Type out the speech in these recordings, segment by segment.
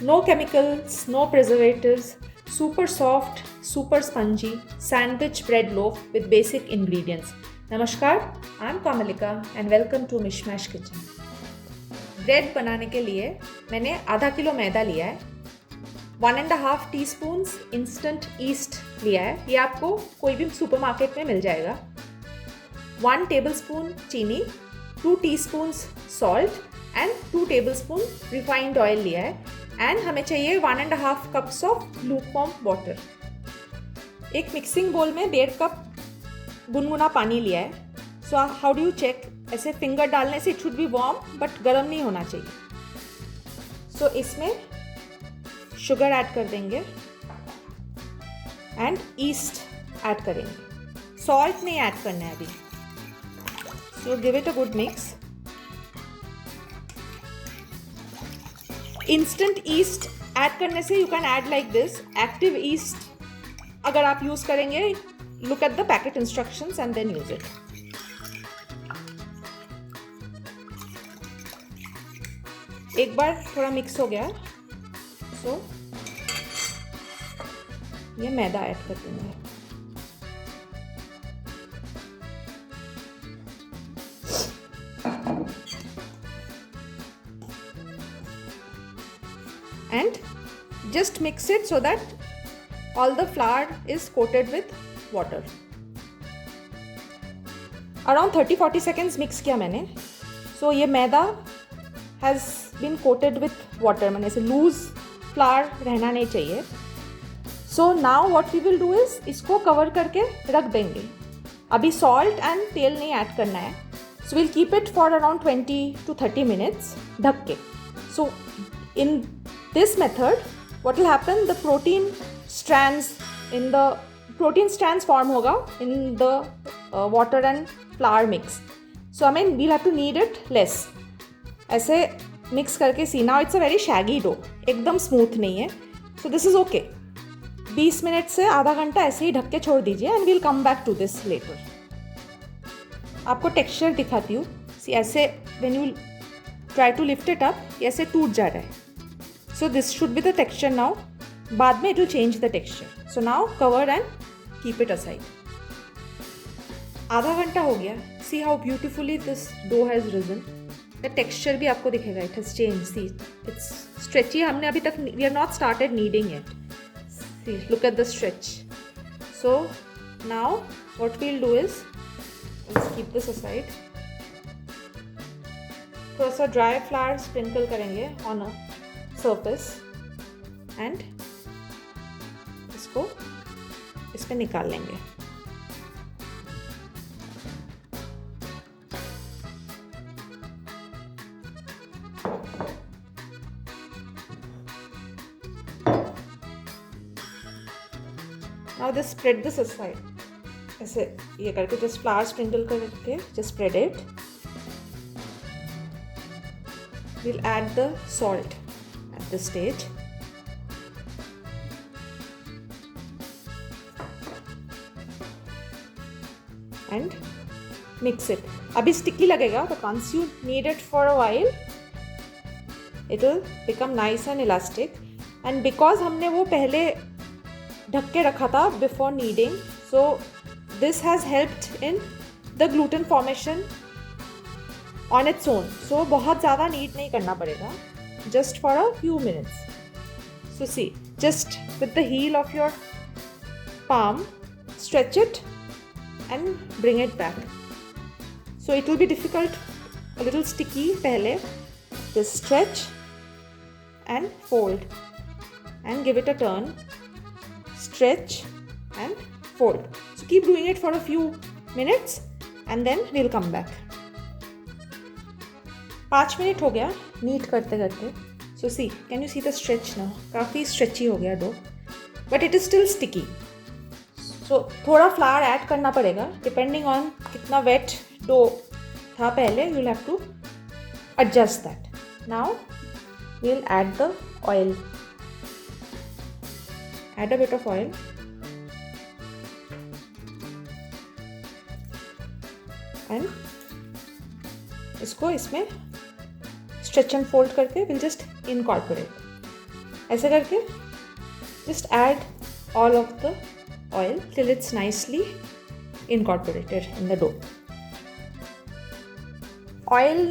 No chemicals, no preservatives, super soft, super spongy sandwich bread loaf with basic ingredients. Namaskar, I'm Kamalika and welcome to Mishmash Kitchen. Bread बनाने के लिए मैंने आधा kilo मैदा लिया है, 1.5 teaspoons instant east लिया है, ये आपको कोई भी सुपरमार्केट में मिल जाएगा, 1 टेबलस्पून चीनी, 2 teaspoons salt and 2 tablespoon refined oil लिया है एंड हमें चाहिए 1.5 कप्स ऑफ लूकवार्म वाटर। एक मिक्सिंग बोल में 1.5 कप गुनगुना पानी लिया है। So how do you check? ऐसे फिंगर डालने से it should be warm but गर्म नहीं होना चाहिए। सो इसमें शुगर ऐड कर देंगे एंड ईस्ट ऐड करेंगे, सॉल्ट नहीं ऐड करना है अभी। So give it a good mix. Instant yeast add करने से you can add like this. Active yeast अगर आप यूज करेंगे, look at the packet instructions and then use it. एक बार थोड़ा मिक्स हो गया, सो ये मैदा ऐड कर देंगे। And just mix it so that all the flour is coated with water. Around 30-40 seconds mix किया मैंने। So ये मैदा has been coated with water, मैंने ऐसे loose flour रहना नहीं चाहिए। So now what we will do is इसको cover करके रख देंगे। अभी salt and तेल नहीं ऐड करना है। So we'll keep it for around 20 to 30 minutes ढक के। So in this method what will happen, the protein strands form होगा in the water and flour mix. So I mean we'll have to knead it less. ऐसे mix करके see, now it's a very shaggy dough, एकदम smooth नहीं है। So this is okay. 20 minute से आधा घंटा ऐसे ही ढक के छोड़ दीजिए and we'll come back to this later. आपको texture दिखाती हूँ। See ऐसे when you try to lift it up, ये ऐसे टूट जा रहा है। So this should be the texture now. बाद में it will change the texture. So now cover and keep it aside. आधा घंटा हो गया। See how beautifully this dough has risen. The texture भी आपको दिखेगा. It has changed. See, it's stretchy. हमने अभी तक we have not started kneading yet. See, look at the stretch. So now what we'll do is let's keep this aside. थोड़ा सा dry flour sprinkle करेंगे on a surface and इसको इस पे निकाल लेंगे। Now just spread this aside. ऐसे ये करके just flour sprinkle करके just spread it. We'll add the salt at this stage. And mix it. अभी sticky लगेगा, but once you knead it for a while, it will become nice and elastic. And because हमने वो पहले ढक के रखा था before kneading, so this has helped in the gluten formation on its own. So बहुत ज़्यादा knead नहीं करना पड़ेगा, just for a few minutes. So see, just with the heel of your palm, stretch it and bring it back. So it will be difficult, a little sticky पहले. Just stretch and fold and give it a turn. Stretch and fold. So keep doing it for a few minutes and then we'll come back. 5 minute हो गया NEET करते करते। So see, can you see the stretch now? काफ़ी stretchy हो गया dough, but it is still sticky. So थोड़ा flour add करना पड़ेगा डिपेंडिंग ऑन कितना वेट डो था पहले। You will have to adjust that. Now we will add the oil. Add a bit of oil and इसको इसमें stretch and fold करके will just incorporate. ऐसे करके just add all of the oil till it's nicely incorporated in the dough. Oil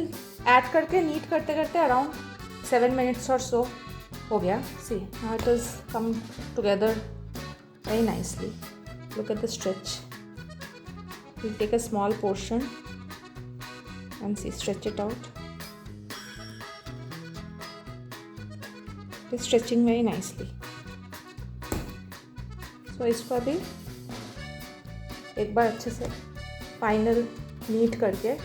add करके knead करते करते around 7 minutes or so हो गया. See, now it has come together very nicely. Look at the stretch. We'll take a small portion and see, stretch it out. It's stretching very nicely. So इसको अभी एक बार अच्छे से final NEET करके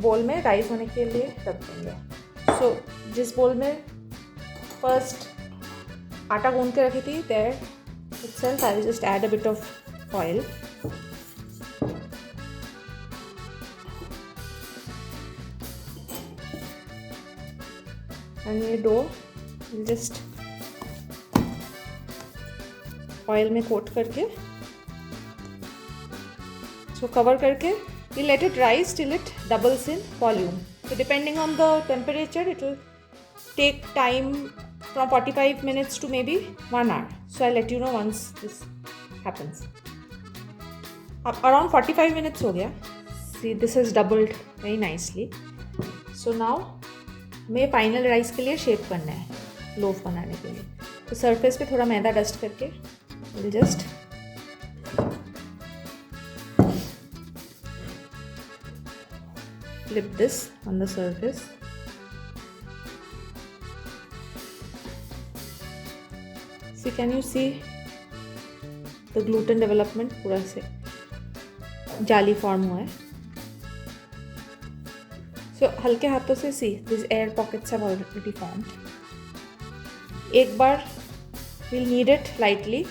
बोल में राइस होने के लिए रख देंगे. सो जिस बोल में फर्स्ट आटा गूंद के रखी थी, there itself I will just add a bit of oil. And ये डो will just ऑयल में कोट करके इसको कवर करके we'll let it rise till it doubles in volume. So depending on the temperature, it will take time from 45 minutes to maybe 1 hour. So I'll let you know once this happens. अब around 45 minutes हो गया. See, this has doubled very nicely. So now हमें final rice के लिए shape करना है loaf बनाने के लिए. तो सरफेस पे थोड़ा मैदा डस्ट करके we'll just flip this on the surface. See, can you see the gluten development? पूरा से जाली फॉर्म हुआ है. So हल्के हाथों से see, these air pockets have already formed. एक बार we'll knead it lightly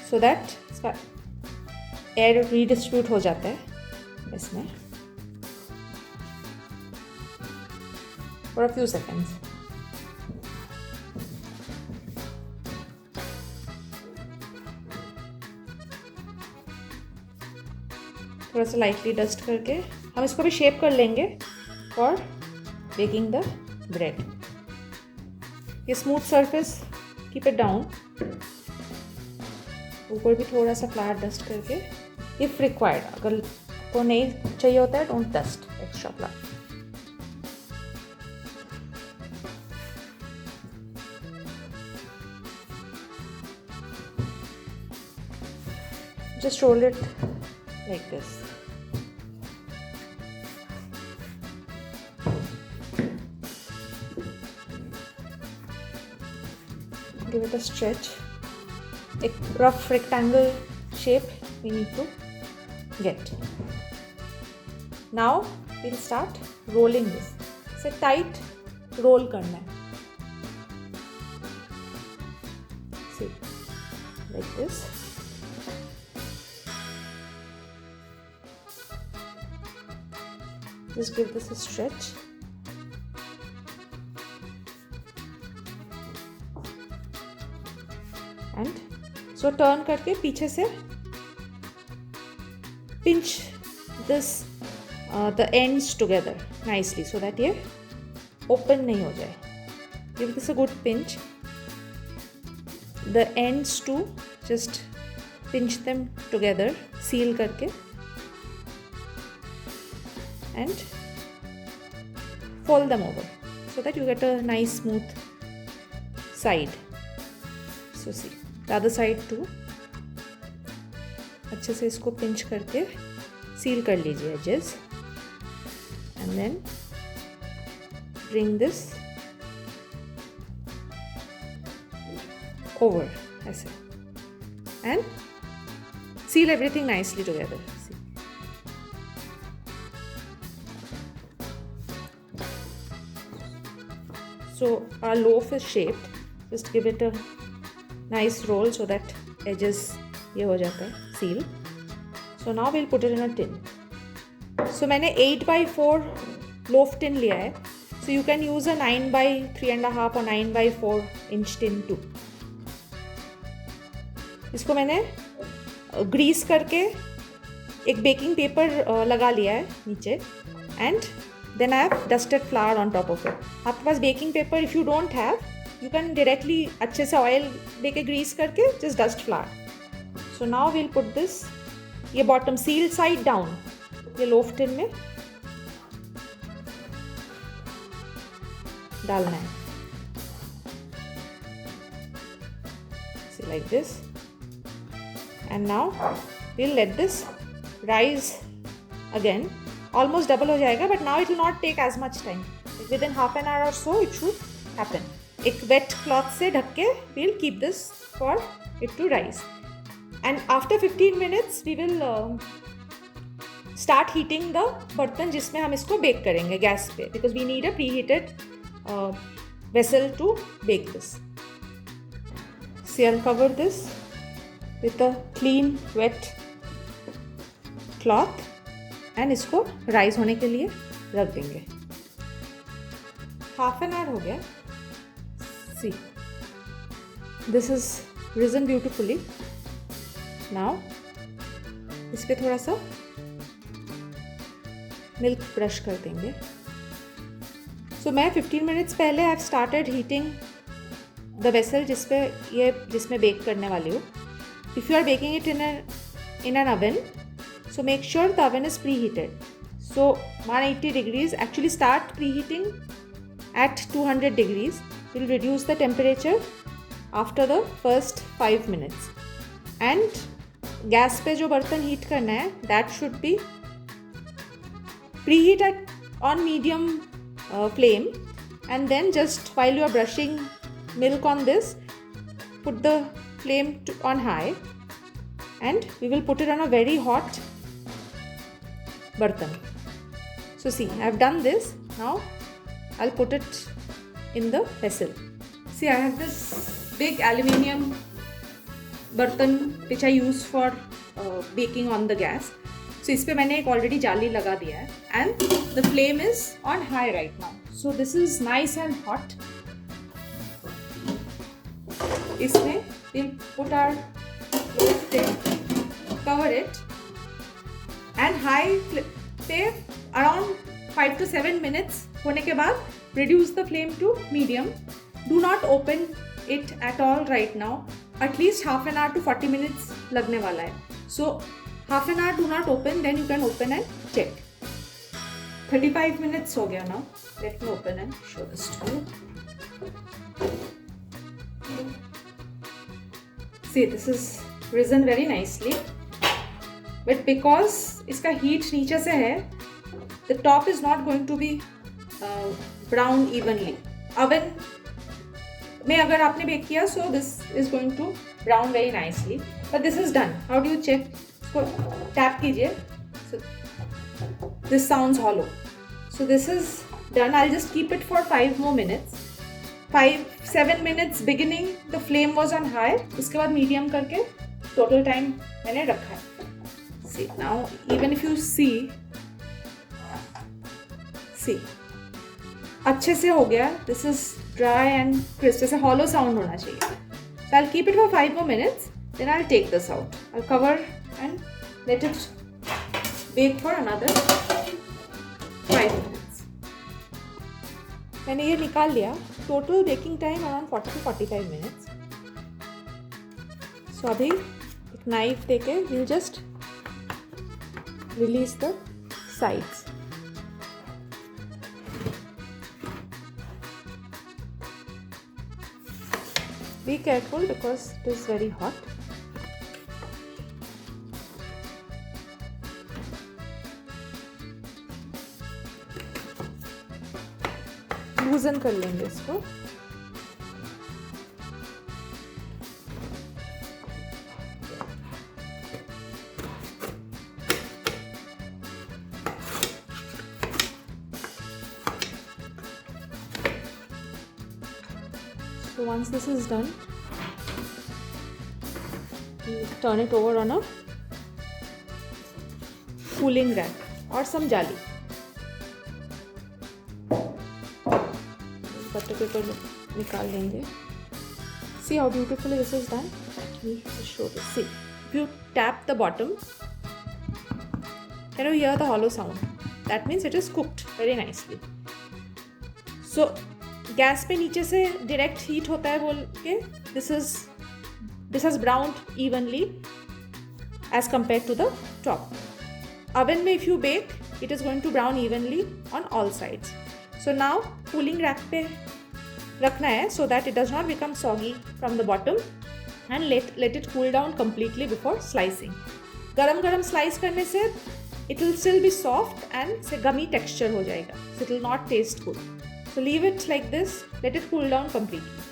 so that इसका air redistribute हो जाता है इसमें for a few seconds. थोड़ा सा लाइटली डस्ट करके हम इसको भी शेप कर लेंगे फॉर बेकिंग द ब्रेड. ये smooth surface keep it down. ऊपर भी थोड़ा सा फ्लावर डस्ट करके इफ रिक्वायर्ड, अगर को नहीं चाहिए होता है don't dust extra flower. Just roll it like this. Give it a stretch. A rough rectangle shape we need to get. Now we'll start rolling this. इसे tight roll करना है. See, like this. Just give this a stretch. And so turn करके पीछे से pinch this the ends together nicely so that ये open नहीं हो जाए. Give this a good pinch. The ends too, just pinch them together, seal करके. And fold them over so that you get a nice smooth side. So see, the other side too. अच्छे से इसको pinch करके seal कर लीजिए edges. And then bring this over ऐसे. And seal everything nicely together. So our loaf is shaped. Just give it a nice roll so that edges ये हो जाता है seal. So now we'll put it in a tin. So मैंने 8x4 loaf tin लिया है. So you can use a 9x3.5 or 9x4 inch tin too. इसको मैंने Greece करके एक बेकिंग पेपर लगा लिया है नीचे, and then I have dusted flour on top of it. आपके पास baking paper if you don't have, you can directly अच्छे से ऑयल दे के ग्रीस करके just dust flour. So now we'll put this, ये बॉटम सील साइड डाउन ये loaf tin में डालना है. See, like this. And now we'll let this rise again. Almost double हो जाएगा, but now it will not take as much time. Within half an hour or so it should happen. एक wet cloth से ढक के we'll keep this for it to rise. And after 15 minutes we will start heating the बर्तन जिसमें हम इसको bake करेंगे gas पे, because we need a preheated vessel to bake this. See, I'll cover this with a clean wet cloth and इसको rise होने के लिए रख देंगे. हाफ एन आवर हो गया. See, this is risen beautifully. Now इस पे थोड़ा सा मिल्क ब्रश कर देंगे. So मैं 15 मिनट्स पहले I have started heating the vessel जिसमें बेक करने वाली हूँ. If you are baking it in an oven, so make sure the oven is preheated. So 180 degrees, actually start preheating at 200 degrees. We'll reduce the temperature after the first 5 minutes. And gas पे जो बर्तन heat करना है that should be preheat on medium flame, and then just while you are brushing milk on this, put the flame on high, and we will put it on a very hot bartan. So see, I have done this. Now I'll put it in the vessel. See, I have this big aluminium bartan which I use for baking on the gas. So इस पे मैंने एक already जाली लगा दिया है, and the flame is on high right now. So this is nice and hot. इसमें we'll put our flame, cover it, and high पे around 5 to 7 minutes होने के बाद reduce the flame to medium. Do not open it at all right now. At least half an hour to 40 minutes लगने वाला है. So half an hour do not open, then you can open and check. 35 minutes हो गया now. Let me open and show this to you. See, this is risen very nicely. But because इसका heat नीचे से है, the top is not going to be brown evenly. Oven में अगर आपने bake किया, so this is going to brown very nicely. But this is done. How do you check? Tap कीजिए. So this sounds hollow. So this is done. I'll just keep it for 5 more minutes. 5-7 minutes beginning the flame was on high. उसके बाद medium करके total time मैंने रखा है. See, now even if you see अच्छे से हो गया. This is dry and crisp. जैसे hollow sound होना चाहिए. So I'll keep it for 5 more minutes. Then I'll take this out. I'll cover and let it bake for another 5 minutes. मैंने ये निकाल लिया. Total baking time around 40 to 45 minutes. So अभी एक knife देके we'll just release the sides. Be careful because it is very hot. लूजन कर लेंगे इसको. So once this is done, you turn it over on a cooling rack or some jali. Butter paper निकाल लेंगे. See how beautifully this is done. Let me just show this. See, if if you tap the bottom, can you hear the hollow sound? That means it is cooked very nicely. So gas पे नीचे से direct heat होता है बोल के this has browned evenly as compared to the top. Oven में if you bake, it is going to brown evenly on all sides. So now cooling rack पे रखना है so that it does not become soggy from the bottom, and let it cool down completely before slicing. गरम गरम slice करने से it will still be soft and से gummy texture हो जाएगा, so it will not taste good. So leave it like this, let it cool down completely.